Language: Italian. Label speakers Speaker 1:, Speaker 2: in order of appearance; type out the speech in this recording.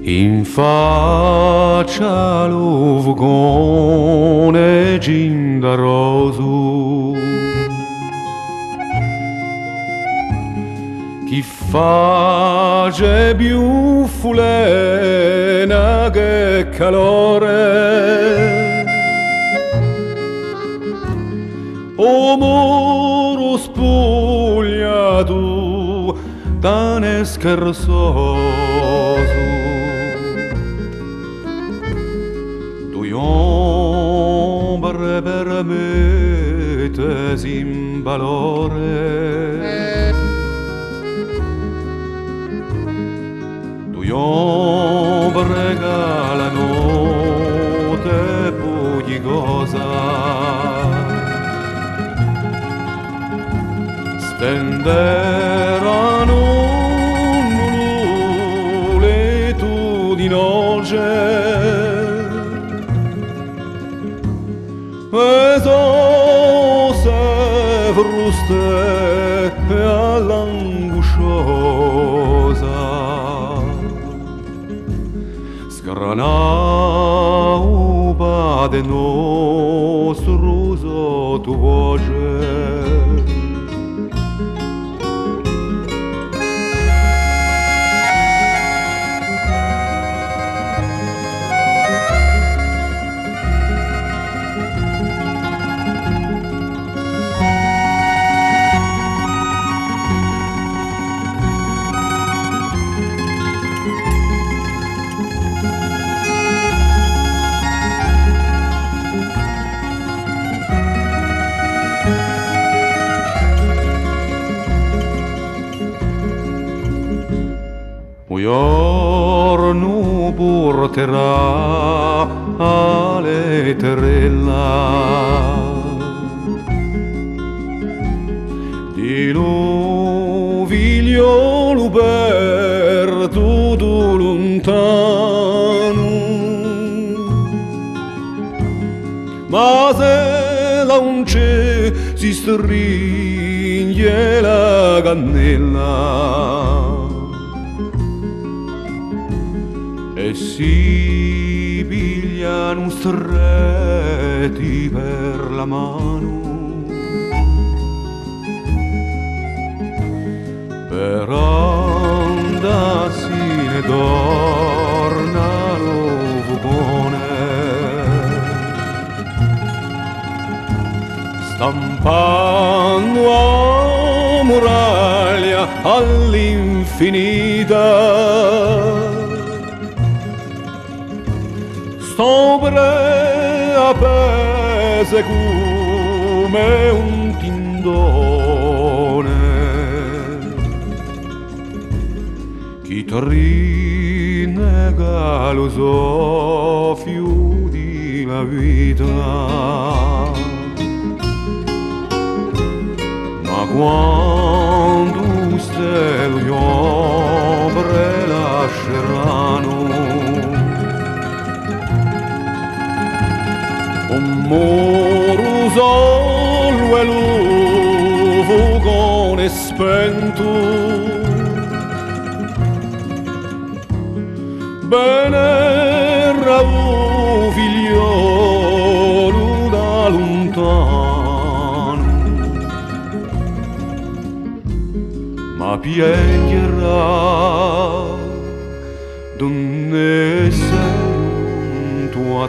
Speaker 1: in faccia l'uvgone gindaroso, chi face più fulena che calore, o muro spogliato tan scherzoso, due ombre per mettesi in valore, due ombre galano te pugli stenderanno nuvole di noce e so se fruste all'angosciosa sgranau de nostro sotto voce. Un giorno porterà all'eterella di lo figliolo perduto lontano, ma se la unce si stringe la cannella e si pigliano stretti per la mano per andarsene tornano vugone stampando a muraglia all'infinita sopra appese come un tindone chi ti rinnega lo soffio di la vita, ma quando stelle gli ombre lasceranno un muro solo e l'uvugone spento bene un figliolo da lontano ma piegherà donne sei tua